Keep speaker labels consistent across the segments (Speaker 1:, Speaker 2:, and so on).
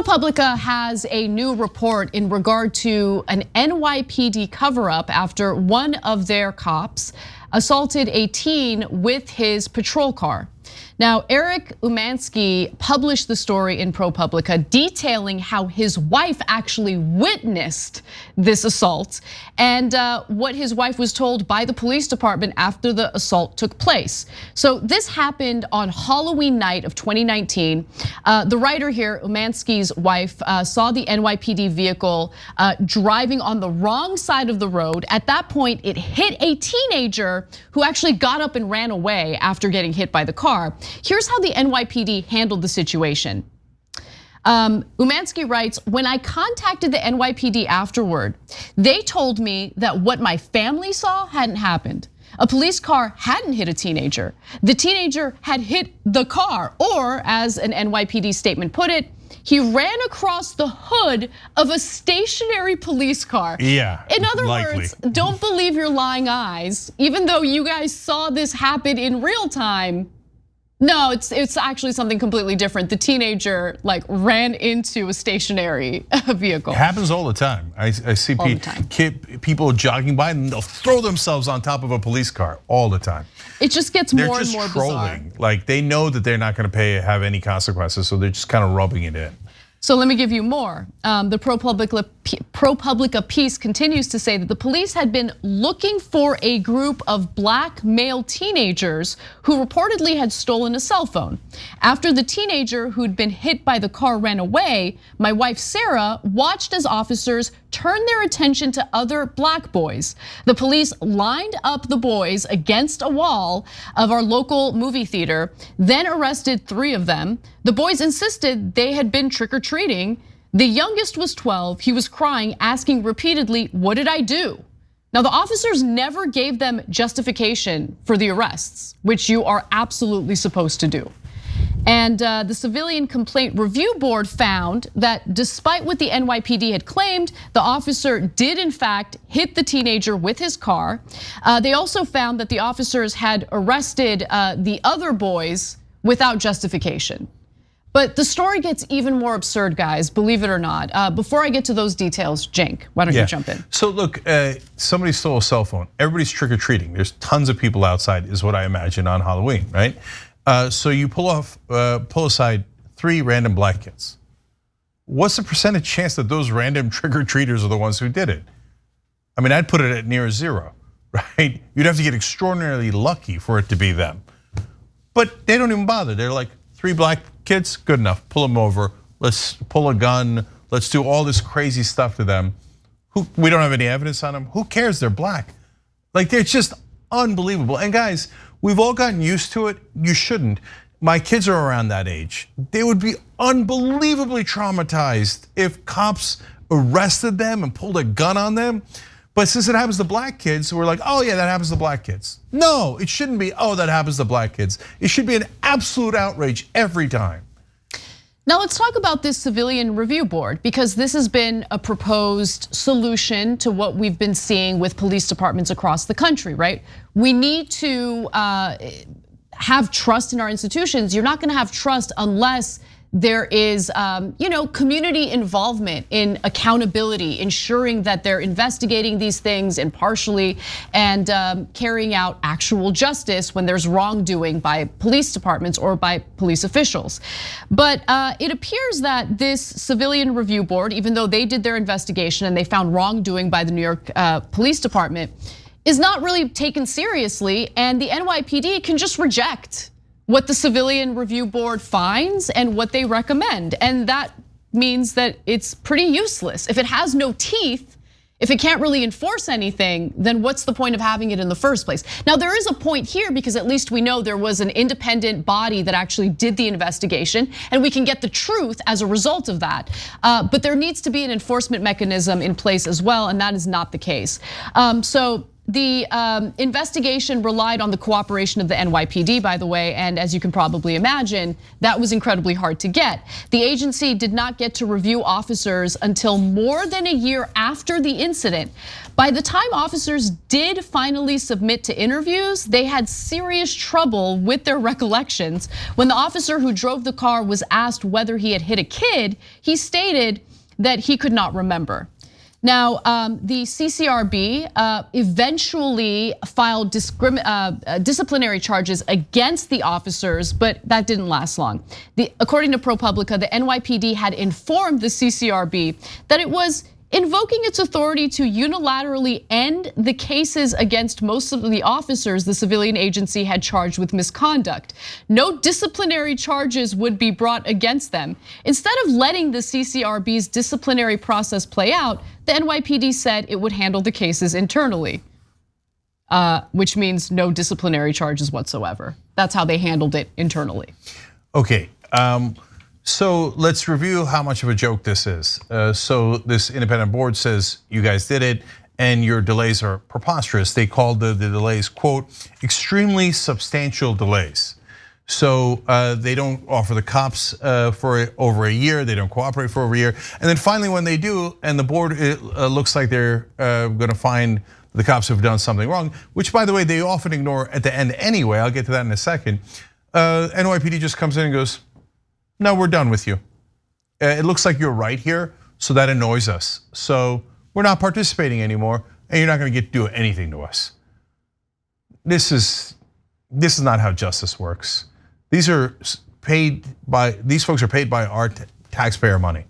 Speaker 1: ProPublica has a new report in regard to an NYPD cover-up after one of their cops assaulted a teen with his patrol car. Now, Eric Umansky published the story in ProPublica detailing how his wife actually witnessed this assault and what his wife was told by the police department after the assault took place. So this happened on Halloween night of 2019. The writer here, Umansky's wife, saw the NYPD vehicle driving on the wrong side of the road. At that point, it hit a teenager who actually got up and ran away after getting hit by the car. Here's how the NYPD handled the situation. Umansky writes, when I contacted the NYPD afterward, they told me that what my family saw hadn't happened. A police car hadn't hit a teenager. The teenager had hit the car, or as an NYPD statement put it, he ran across the hood of a stationary police car.
Speaker 2: Yeah,
Speaker 1: in other
Speaker 2: likely.
Speaker 1: words, don't believe your lying eyes. Even though you guys saw this happen in real time, no, it's actually something completely different. The teenager ran into a stationary vehicle.
Speaker 2: It happens all the time. I see people jogging by and they'll throw themselves on top of a police car all the time.
Speaker 1: It just gets more and more bizarre.
Speaker 2: They're just trolling. They know that they're not going to have any consequences, so they're just kind of rubbing it in.
Speaker 1: So let me give you more. The ProPublica piece continues to say that the police had been looking for a group of black male teenagers who reportedly had stolen a cell phone. After the teenager who'd been hit by the car ran away, my wife Sarah watched as officers turned their attention to other black boys. The police lined up the boys against a wall of our local movie theater, then arrested 3 of them. The boys insisted they had been trick-or-treating. The youngest was 12, he was crying, asking repeatedly, what did I do? Now the officers never gave them justification for the arrests, which you are absolutely supposed to do. And the Civilian Complaint Review Board found that despite what the NYPD had claimed, the officer did in fact hit the teenager with his car. They also found that the officers had arrested the other boys without justification. But the story gets even more absurd, guys, believe it or not. Before I get to those details, Cenk, why don't you jump in?
Speaker 2: So look, somebody stole a cell phone. Everybody's trick-or-treating. There's tons of people outside, is what I imagine, on Halloween, right? So you pull aside 3 random black kids. What's the percentage chance that those random trick-or-treaters are the ones who did it? I mean, I'd put it at near 0, right? You'd have to get extraordinarily lucky for it to be them. But they don't even bother. They're like, 3 black kids, good enough, pull them over. Let's pull a gun, let's do all this crazy stuff to them. We don't have any evidence on them. Who cares, they're black. They're just unbelievable. And guys, we've all gotten used to it. You shouldn't. My kids are around that age. They would be unbelievably traumatized if cops arrested them and pulled a gun on them. But since it happens to black kids, we're like, oh yeah, that happens to black kids. No, it shouldn't be, oh, that happens to black kids. It should be an absolute outrage every time.
Speaker 1: Now let's talk about this Civilian Review Board, because this has been a proposed solution to what we've been seeing with police departments across the country, right? We need to have trust in our institutions. You're not gonna have trust unless there is community involvement in accountability, ensuring that they're investigating these things impartially and carrying out actual justice when there's wrongdoing by police departments or by police officials. But it appears that this Civilian Review Board, even though they did their investigation and they found wrongdoing by the New York Police Department, is not really taken seriously, and the NYPD can just reject what the Civilian Review Board finds and what they recommend. And that means that it's pretty useless. If it has no teeth, if it can't really enforce anything, then what's the point of having it in the first place? Now there is a point here, because at least we know there was an independent body that actually did the investigation, and we can get the truth as a result of that. But there needs to be an enforcement mechanism in place as well, and that is not the case. So the investigation relied on the cooperation of the NYPD, by the way, and as you can probably imagine, that was incredibly hard to get. The agency did not get to review officers until more than a year after the incident. By the time officers did finally submit to interviews, they had serious trouble with their recollections. When the officer who drove the car was asked whether he had hit a kid, he stated that he could not remember. Now, the CCRB eventually filed disciplinary charges against the officers, but that didn't last long. According to ProPublica, the NYPD had informed the CCRB that it was invoking its authority to unilaterally end the cases against most of the officers the civilian agency had charged with misconduct. No disciplinary charges would be brought against them. Instead of letting the CCRB's disciplinary process play out, the NYPD said it would handle the cases internally, which means no disciplinary charges whatsoever. That's how they handled it internally.
Speaker 2: Okay. So let's review how much of a joke this is. So this independent board says you guys did it and your delays are preposterous. They called the delays, quote, extremely substantial delays. So they don't offer the cops for over a year, they don't cooperate for over a year. And then finally when they do, and the board looks like they're gonna find the cops who've done something wrong, which by the way, they often ignore at the end anyway, I'll get to that in a second. NYPD just comes in and goes, no, we're done with you. It looks like you're right here, so that annoys us. So we're not participating anymore, and you're not gonna get to do anything to us. This is not how justice works. These folks are paid by our taxpayer money.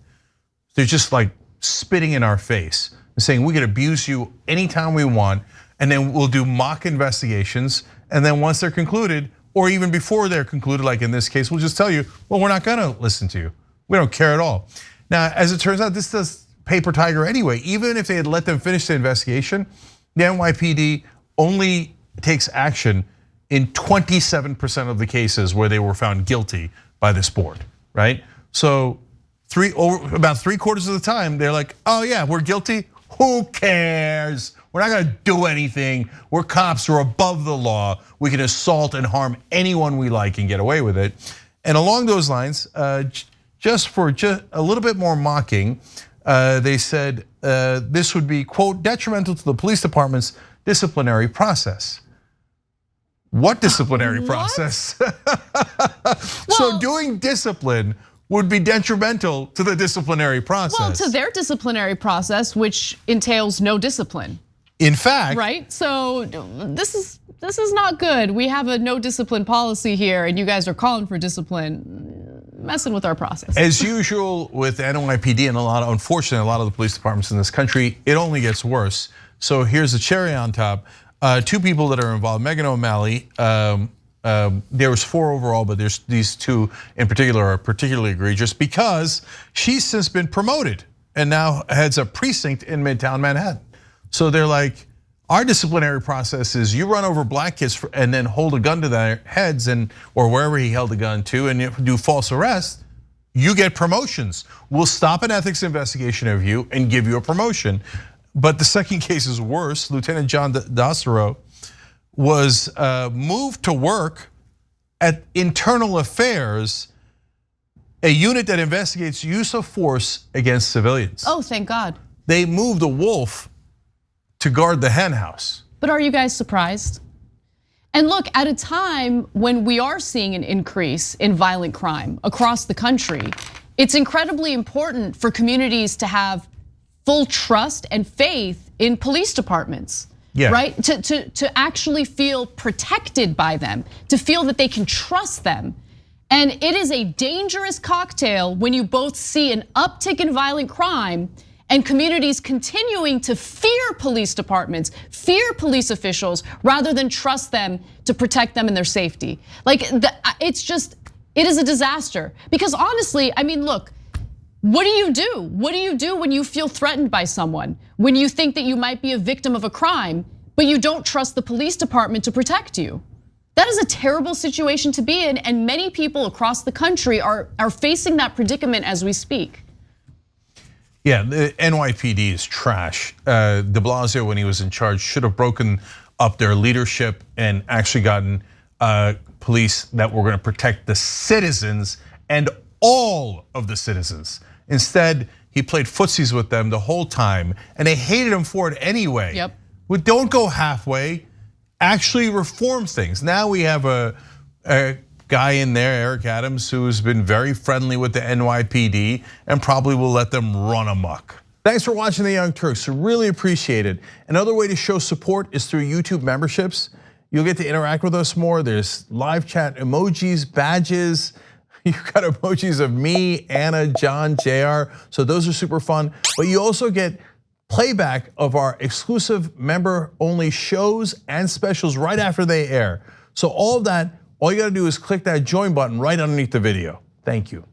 Speaker 2: They're just like spitting in our face and saying we can abuse you anytime we want, and then we'll do mock investigations, and then once they're concluded, or even before they're concluded, like in this case, we'll just tell you, well, we're not gonna listen to you. We don't care at all. Now, as it turns out, this does paper tiger anyway. Even if they had let them finish the investigation, the NYPD only takes action in 27% of the cases where they were found guilty by this board, right? So about 3/4 of the time, they're like, oh yeah, we're guilty, who cares? We're not gonna do anything. We're cops, we're above the law. We can assault and harm anyone we like and get away with it. And along those lines, just a little bit more mocking, they said this would be, quote, detrimental to the police department's disciplinary process. What disciplinary process? So doing discipline would be detrimental to the disciplinary process.
Speaker 1: Well, to their disciplinary process, which entails no discipline.
Speaker 2: In fact,
Speaker 1: right? So this is not good. We have a no discipline policy here, and you guys are calling for discipline, messing with our process.
Speaker 2: As usual with NYPD and unfortunately, a lot of the police departments in this country, it only gets worse. So here's the cherry on top. Two people that are involved, Megan O'Malley, there was 4 overall, but there's these 2 in particular are particularly egregious because she's since been promoted and now heads a precinct in Midtown Manhattan. So they're like, our disciplinary process is you run over black kids and then hold a gun to their heads or wherever he held a gun to and do false arrest, you get promotions. We'll stop an ethics investigation of you and give you a promotion. But the second case is worse. Lieutenant John Dossero was moved to work at Internal Affairs, a unit that investigates use of force against civilians.
Speaker 1: Oh, thank God.
Speaker 2: They moved a wolf to guard the hen house.
Speaker 1: But are you guys surprised? And look, at a time when we are seeing an increase in violent crime across the country, it's incredibly important for communities to have full trust and faith in police departments. Yeah. Right? To actually feel protected by them, to feel that they can trust them. And it is a dangerous cocktail when you both see an uptick in violent crime and communities continuing to fear police departments, fear police officials, rather than trust them to protect them and their safety. Like, it is a disaster. Because honestly, I mean, look, what do you do? What do you do when you feel threatened by someone? When you think that you might be a victim of a crime, but you don't trust the police department to protect you? That is a terrible situation to be in, and many people across the country are facing that predicament as we speak.
Speaker 2: Yeah, the NYPD is trash. De Blasio, when he was in charge, should have broken up their leadership and actually gotten police that were going to protect the citizens and all of the citizens. Instead, he played footsies with them the whole time, and they hated him for it anyway.
Speaker 1: Yep.
Speaker 2: Well, don't go halfway. Actually reform things. Now we have a guy in there, Eric Adams, who has been very friendly with the NYPD and probably will let them run amok. Thanks for watching the Young Turks. We really appreciate it. Another way to show support is through YouTube memberships. You'll get to interact with us more. There's live chat emojis, badges. You've got emojis of me, Anna, John, JR. So those are super fun. But you also get playback of our exclusive member-only shows and specials right after they air. So all of that, all you gotta do is click that join button right underneath the video. Thank you.